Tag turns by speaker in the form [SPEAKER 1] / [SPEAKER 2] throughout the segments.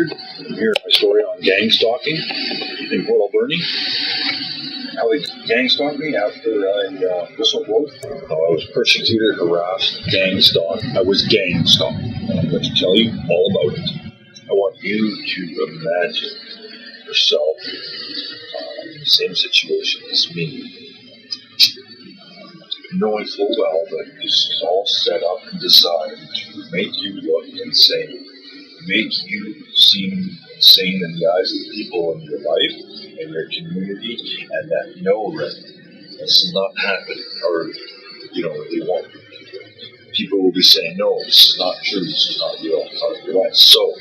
[SPEAKER 1] Richard. I'm here with my story on gang stalking in Port Alberni. How they gang stalked me after I whistleblowed. I was persecuted, harassed, gang stalked. I was gang stalked. And I'm going to tell you all about it. I want you to imagine yourself in the same situation as me. Knowing full well that this is all set up and designed to make you look insane, make you seem insane in the eyes of the people in your life, in your community, and that no, this is not happening, or, they won't. People will be saying, no, this is not true, this is not real, it's not real. So,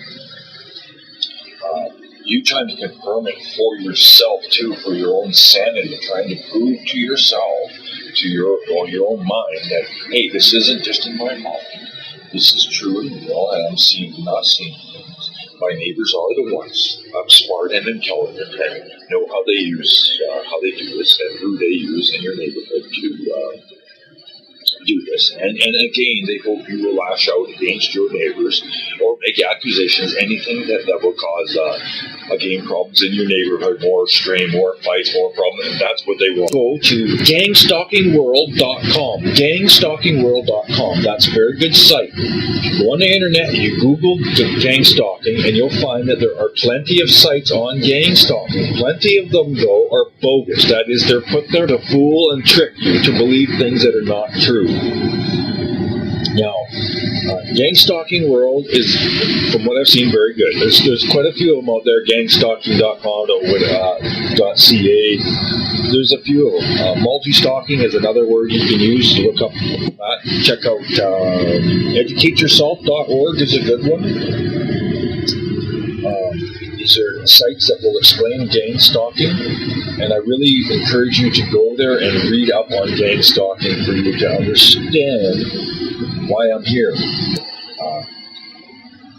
[SPEAKER 1] you trying to confirm it for yourself, too, for your own sanity, trying to prove to yourself, to your own mind, that, hey, this isn't just in my mind. This is true and real, and I'm not seeing things. My neighbors are the ones. I'm smart and intelligent and know how they do this and who they use in your neighborhood to do this. And again, they hope you will lash out against your neighbors or make accusations, anything that will cause again, problems in your neighborhood, more strain, more fights, more problems, and that's what they want. Go to gangstalkingworld.com. Gangstalkingworld.com. That's a very good site. You go on the internet, you Google gang stalking, and you'll find that there are plenty of sites on gang stalking. Plenty of them, though, are bogus. That is, they're put there to fool and trick you to believe things that are not true. Now, Gang Stalking World is, from what I've seen, very good. There's quite a few of them out there, gangstalking.com, .ca. There's a few of them. Multi-stalking is another word you can use. Look up that. Check out educateyourself.org is a good one. These are sites that will explain gang stalking, and I really encourage you to go there and read up on gang stalking for you to understand why I'm here.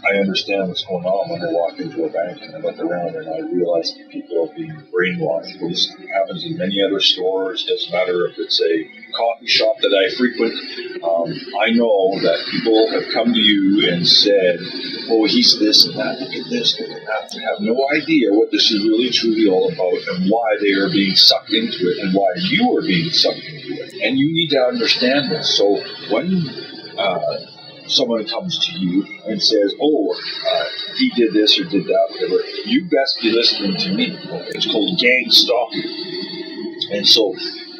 [SPEAKER 1] I understand what's going on when I walk into a bank and I look around and I realize that people are being brainwashed. This happens in many other stores. It doesn't matter if it's a coffee shop that I frequent. I know that people have come to you and said, oh, he's this and that, look at this, look at that. They have no idea what this is really truly all about and why they are being sucked into it and why you are being sucked into it. And you need to understand this. So when someone comes to you and says, he did this or did that, whatever, you best be listening to me. It's called gang stalking. And so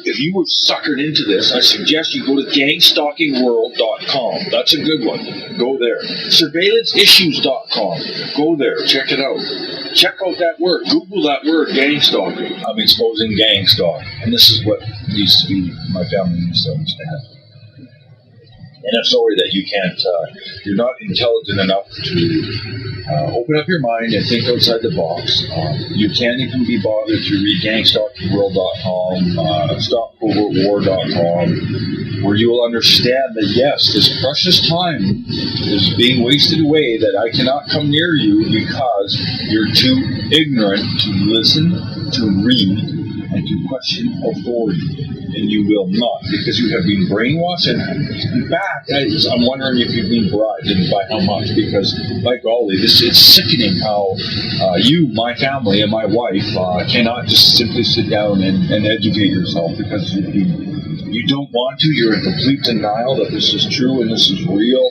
[SPEAKER 1] if you were suckered into this, I suggest you go to gangstalkingworld.com. That's a good one. Go there. Surveillanceissues.com. Go there. Check it out. Check out that word. Google that word, gang stalking. I'm exposing gang stalking. And this is what needs to be, my family needs to understand. And I'm sorry that you can't, you're not intelligent enough to open up your mind and think outside the box. You can't even be bothered to read gangstalkingworld.com, stopcovertwar.com, where you will understand that, yes, this precious time is being wasted away, that I cannot come near you because you're too ignorant to listen, to read, and to question authority. And you will not, because you have been brainwashed. And in fact, I'm wondering if you've been bribed and by how much, because, by golly, it's sickening how you, my family, and my wife cannot just simply sit down and educate yourself because you don't want to. You're in complete denial that this is true and this is real.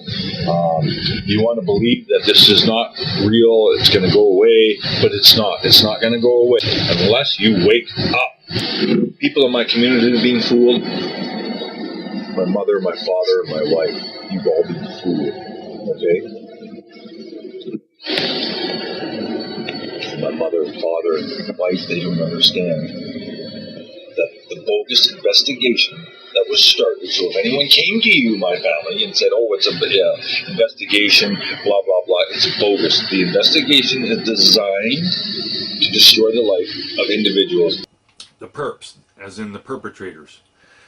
[SPEAKER 1] You want to believe that this is not real, it's going to go away, but it's not. It's not going to go away unless you wake up. People in my community are being fooled. My mother, my father, my wife, you've all been fooled. Okay? My mother, father, and my wife, they don't understand that the bogus investigation that was started. So if anyone came to you, my family, and said, oh, it's a investigation, blah, blah, blah, it's bogus. The investigation is designed to destroy the life of individuals.
[SPEAKER 2] The perps, as in the perpetrators.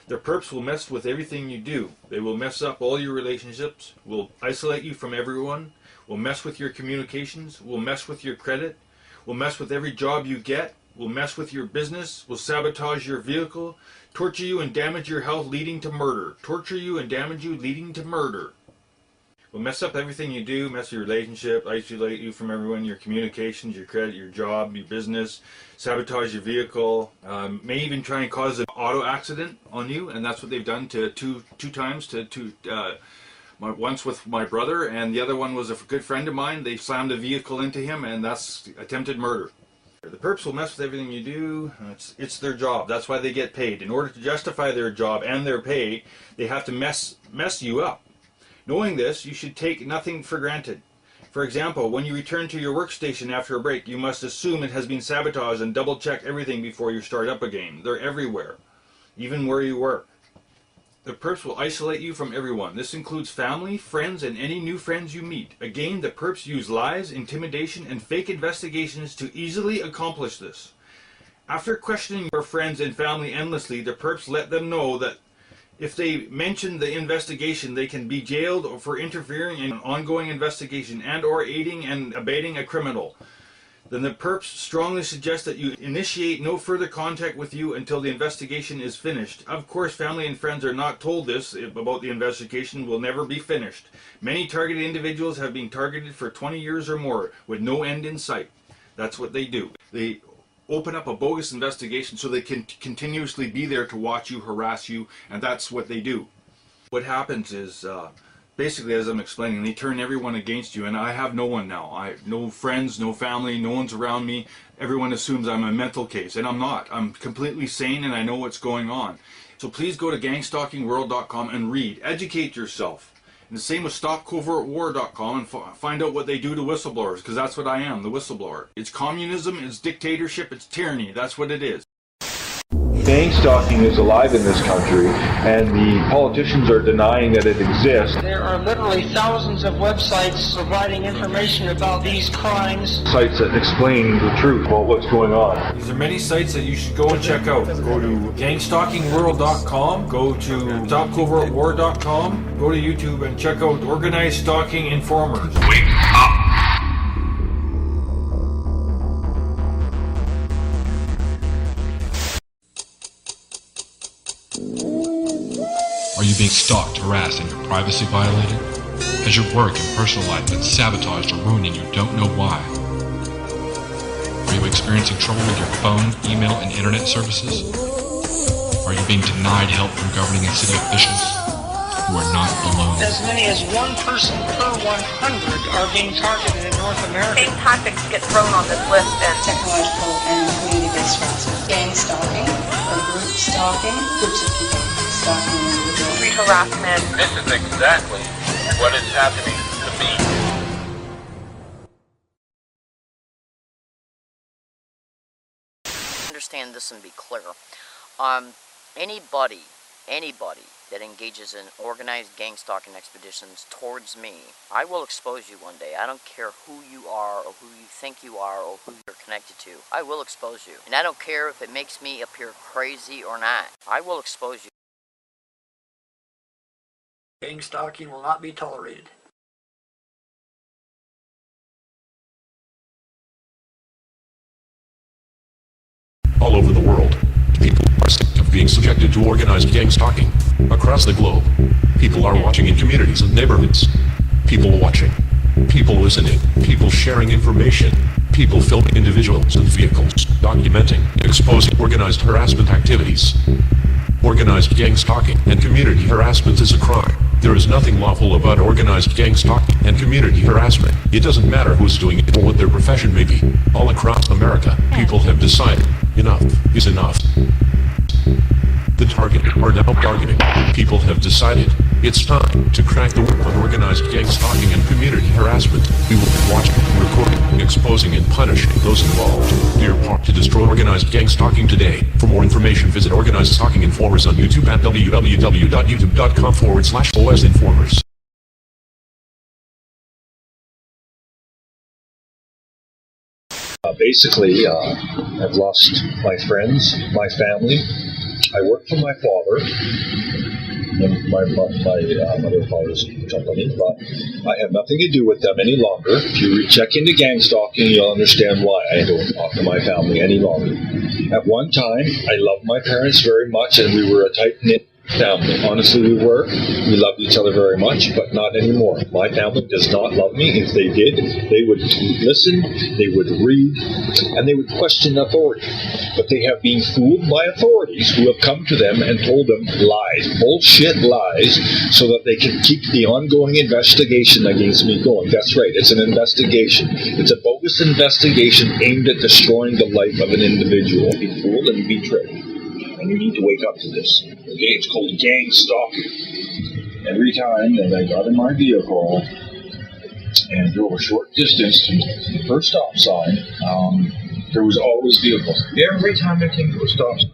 [SPEAKER 2] The perps will mess with everything you do. They will mess up all your relationships, will isolate you from everyone, will mess with your communications, will mess with your credit, will mess with every job you get, will mess with your business, will sabotage your vehicle, torture you and damage your health leading to murder. Torture you and damage you leading to murder. will mess up everything you do, mess your relationship, isolate you from everyone, your communications, your credit, your job, your business, sabotage your vehicle, may even try and cause an auto accident on you, and that's what they've done to two times to once with my brother, and the other one was a good friend of mine. They slammed a vehicle into him, and that's attempted murder. The perps will mess with everything you do. It's their job. That's why they get paid. In order to justify their job and their pay, they have to mess you up. Knowing this, you should take nothing for granted. For example, when you return to your workstation after a break, you must assume it has been sabotaged and double check everything before you start up again. They're everywhere, even where you work. The perps will isolate you from everyone. This includes family, friends, and any new friends you meet. Again, the perps use lies, intimidation, and fake investigations to easily accomplish this. After questioning your friends and family endlessly, the perps let them know that if they mention the investigation, they can be jailed for interfering in an ongoing investigation and or aiding and abetting a criminal. Then the perps strongly suggest that you initiate no further contact with you until the investigation is finished. Of course, family and friends are not told this about the investigation will never be finished. Many targeted individuals have been targeted for 20 years or more with no end in sight. That's what they do. They open up a bogus investigation so they can continuously be there to watch you, harass you, and that's what they do. What happens is, basically, as I'm explaining, they turn everyone against you, and I have no one now. I have no friends, no family, no one's around me. Everyone assumes I'm a mental case, and I'm not. I'm completely sane, and I know what's going on. So please go to gangstalkingworld.com and read. Educate yourself. And the same with stopcovertwar.com and find out what they do to whistleblowers, because that's what I am, the whistleblower. It's communism, it's dictatorship, it's tyranny. That's what it is.
[SPEAKER 1] Gang stalking is alive in this country, and the politicians are denying that it exists.
[SPEAKER 3] There are literally thousands of websites providing information about these crimes.
[SPEAKER 1] Sites that explain the truth about what's going on.
[SPEAKER 2] These are many sites that you should go and check out. Go to gangstalkingworld.com, go to stopcovertwar.com, go to YouTube and check out Organized Stalking Informers.
[SPEAKER 4] Wake up!
[SPEAKER 5] Are you being stalked, harassed, and your privacy violated? Has your work and personal life been sabotaged or ruined and you don't know why? Are you experiencing trouble with your phone, email, and internet services? Are you being denied help from governing and city officials? You are not alone.
[SPEAKER 3] As many as one person per 100 are being targeted in North America.
[SPEAKER 6] Same tactics get thrown on this list, and
[SPEAKER 7] technological and community-based harassment. Gang stalking, or group stalking, groups of people stalking individuals.
[SPEAKER 6] street harassment.
[SPEAKER 4] This is exactly what is happening to me.
[SPEAKER 8] Understand this and be clear. Anybody that engages in organized gang stalking expeditions towards me, I will expose you one day. I don't care who you are or who you think you are or who you're connected to. I will expose you. And I don't care if it makes me appear crazy or not. I will expose you.
[SPEAKER 3] Gang stalking will not be tolerated.
[SPEAKER 9] All over the world, people are sick of being subjected to organized gang stalking. Across the globe, people are watching in communities and neighborhoods. People watching, people listening, people sharing information, people filming individuals and vehicles, documenting, exposing organized harassment activities. Organized gang stalking and community harassment is a crime. There is nothing lawful about organized gang stalking and community harassment. It doesn't matter who's doing it or what their profession may be. All across America, people have decided enough is enough. The targeted are now targeting. People have decided it's time to crack the whip on organized gang stalking and community harassment. We will be watching, recording, exposing, and punishing those involved. Do your part to destroy organized gang stalking today. For more information, visit Organized Stalking Informers on YouTube at www.youtube.com/OSINFORMERS.
[SPEAKER 1] Basically, I've lost my friends, my family. I work for my father and my mother and father's company, but I have nothing to do with them any longer. If you check into gang stalking, you'll understand why I don't talk to my family any longer. At one time, I loved my parents very much, and we were a tight-knit family. Honestly, we were. We loved each other very much, but not anymore. My family does not love me. If they did, they would listen, they would read, and they would question authority. But they have been fooled by authorities who have come to them and told them lies, bullshit lies, so that they can keep the ongoing investigation against me going. That's right, it's an investigation. It's a bogus investigation aimed at destroying the life of an individual. Be fooled and betrayed. And you need to wake up to this. Okay, it's called gang stalking. Every time that I got in my vehicle and drove a short distance to the first stop sign, there was always vehicles. Every time I came to a stop sign,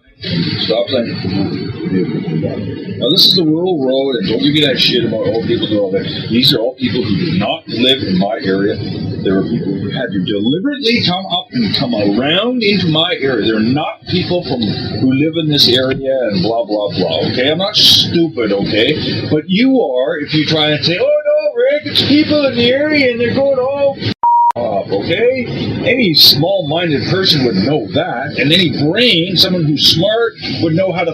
[SPEAKER 1] now this is the rural road, and don't give me that shit about all people do all that. These are all people who do not live in my area. There are people who had to deliberately come up and come around into my area. They're not people who live in this area and blah, blah, blah, okay? I'm not stupid, okay? But you are if you try and say, oh no, Rick, it's people in the area and they're going all up, okay? Any small-minded person would know that, and any brain, someone who's smart, would know how to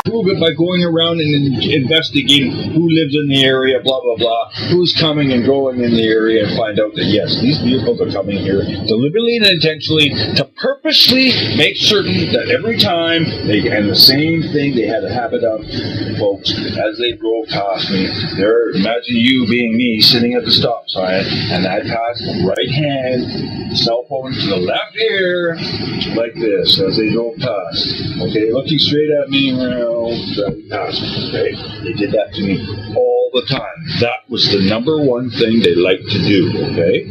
[SPEAKER 1] prove it by going around and investigating who lives in the area, blah, blah, blah, who's coming and going in the area, and find out that, yes, these vehicles are coming here deliberately and intentionally to purposely make certain that every time and the same thing they had a habit of, folks, as they drove past me, imagine you being me sitting at the stop sign, and I passed right hand, cell phone to the left ear, like this, as they drove past, okay, looking straight at me, driving past me, okay? They did that to me all the time. That was the number one thing they liked to do, okay?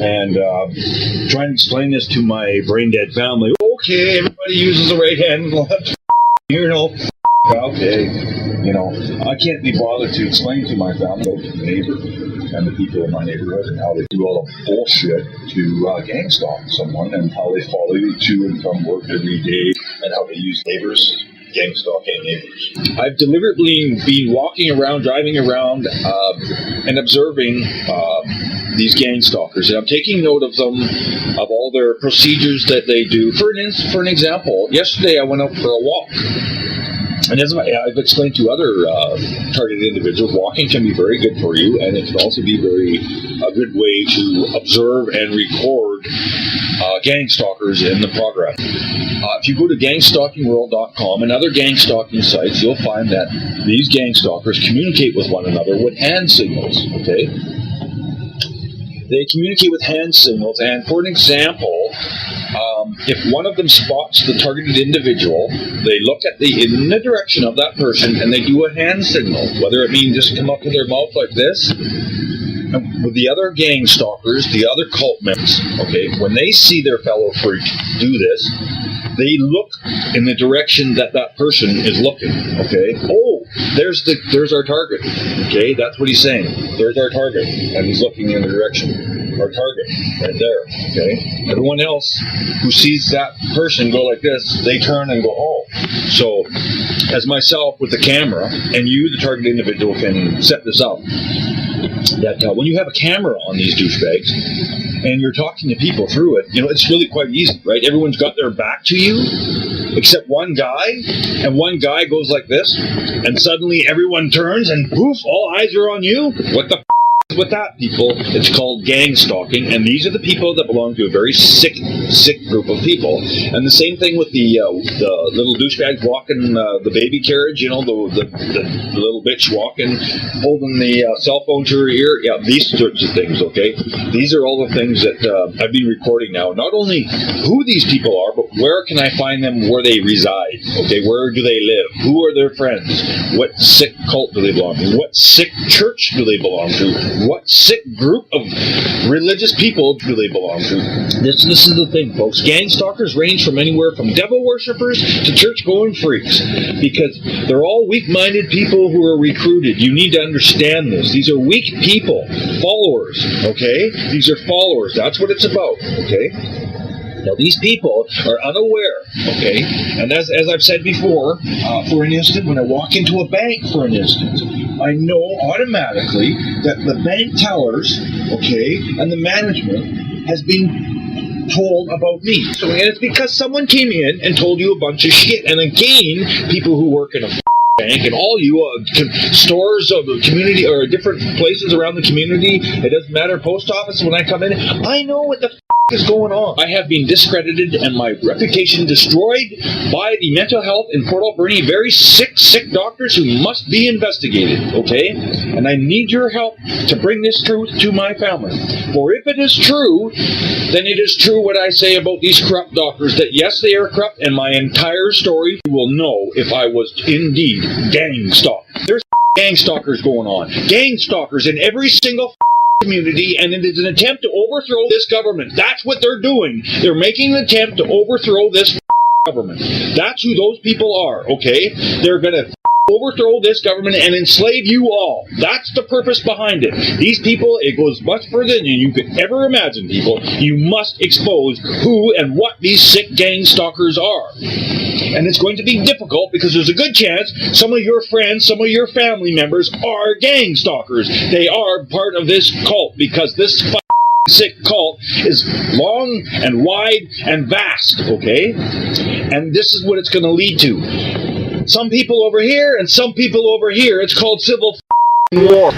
[SPEAKER 1] And trying to explain this to my brain-dead family, okay, everybody uses the right hand and the left, okay, I can't be bothered to explain to my family, to the neighbor, and the people in my neighborhood, and how they do all the bullshit to gang stalk someone, and how they follow you to and from work every day, and how they use neighbors, gang stalking neighbors. I've deliberately been walking around, driving around, and observing these gang stalkers, and I'm taking note of them, of all their procedures that they do. For an example, yesterday I went out for a walk. And as I've explained to other targeted individuals, walking can be very good for you, and it can also be a good way to observe and record gang stalkers in the progress. If you go to gangstalkingworld.com and other gang stalking sites, you'll find that these gang stalkers communicate with one another with hand signals, okay? They communicate with hand signals, and for an example, if one of them spots the targeted individual, they look in the direction of that person and they do a hand signal, whether it means just come up to their mouth like this. And with the other gang stalkers, the other cult members, okay, when they see their fellow freak do this, they look in the direction that person is looking, okay? Oh, there's our target, okay? That's what he's saying. There's our target, and he's looking in the direction. Our target, right there, okay? Everyone else who sees that person go like this, they turn and go, oh. So, as myself with the camera, and you, the target individual, can set this up, that when you have a camera on these douchebags, and you're talking to people through it, it's really quite easy, right? Everyone's got their back to you, except one guy, and one guy goes like this, and suddenly everyone turns, and poof, all eyes are on you. What the with that, people? It's called gang stalking, and these are the people that belong to a very sick group of people. And the same thing with the little douchebags walking the baby carriage, the little bitch walking, holding the cell phone to her ear. Yeah, these sorts of things, okay? These are all the things that I've been recording now. Not only who these people are, but where can I find them, where they reside, okay? Where do they live? Who are their friends? What sick cult do they belong to? What sick church do they belong to? What sick group of religious people do they belong to? This is the thing, folks. Gang stalkers range from anywhere from devil worshippers to church-going freaks, because they're all weak-minded people who are recruited. You need to understand this. These are weak people, followers, okay? These are followers. That's what it's about, okay? Now, these people are unaware, okay? And as I've said before, for an instant, when I walk into a bank, for an instant, I know automatically that the bank tellers, okay, and the management has been told about me. So, and it's because someone came in and told you a bunch of shit. And again, people who work in a bank and all you stores of the community or different places around the community, it doesn't matter, post office, when I come in, I know what the is going on. I have been discredited and my reputation destroyed by the mental health in Port Alberni, very sick doctors who must be investigated, okay? And I need your help to bring this truth to my family. For if it is true, then it is true what I say about these corrupt doctors, that yes, they are corrupt, and my entire story you will know if I was indeed gang stalked. There's gang stalkers going on. Gang stalkers in every single community, and it is an attempt to overthrow this government. That's what they're doing. They're making an attempt to overthrow this government. That's who those people are, okay? They're going to overthrow this government and enslave you all. That's the purpose behind it. These people, it goes much further than you could ever imagine, people. You must expose who and what these sick gang stalkers are. And it's going to be difficult because there's a good chance some of your friends, some of your family members are gang stalkers. They are part of this cult because this sick cult is long and wide and vast, okay? And this is what it's going to lead to. Some people over here and some people over here. It's called civil war.